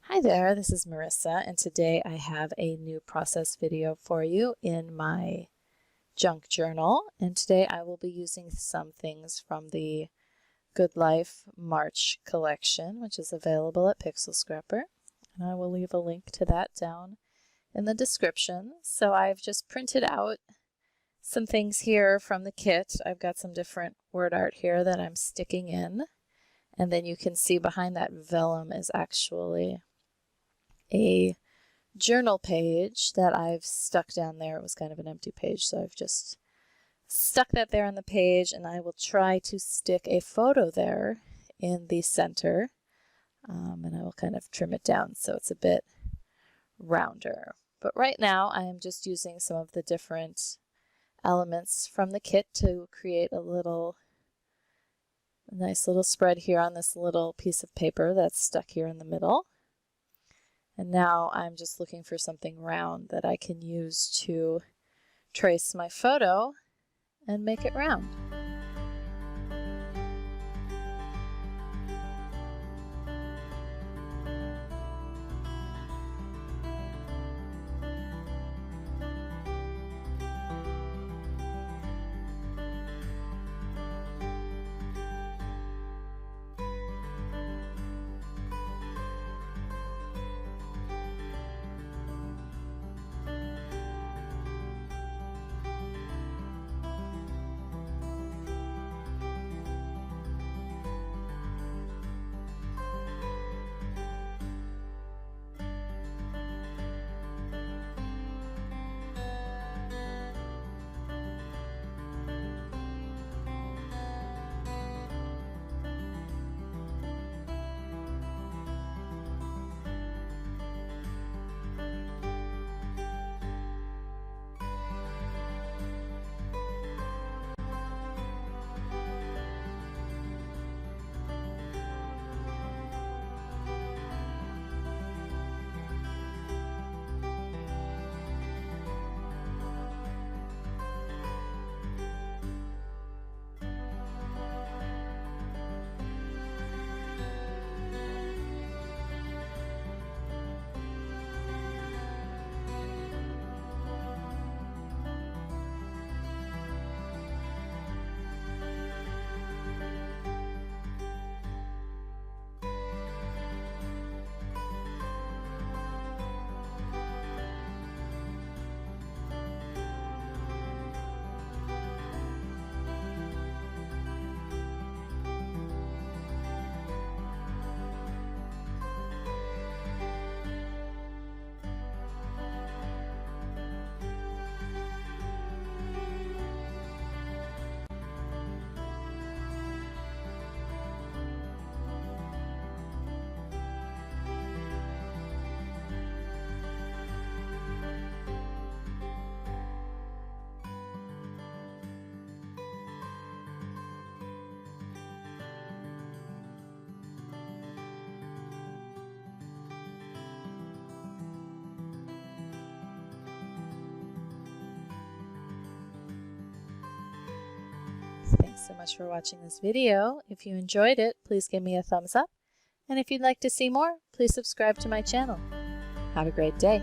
Hi there, this is Marissa, and today I have a new process video for you in my junk journal. And today I will be using some things from the Good Life March collection, which is available at Pixel Scrapper. And I will leave a link to that down in the description. So I've just printed out some things here from the kit. I've got some different word art here that I'm sticking in. And then you can see behind that vellum is actually a journal page that I've stuck down there. It was kind of an empty page, so I've just stuck that there on the page, and I will try to stick a photo there in the center, and I will kind of trim it down so it's a bit rounder. But right now I am just using some of the different elements from the kit to create a nice little spread here on this little piece of paper that's stuck here in the middle. And now I'm just looking for something round that I can use to trace my photo and make it round. Thanks so much for watching this video. If you enjoyed it, please give me a thumbs up. And if you'd like to see more, please subscribe to my channel. Have a great day.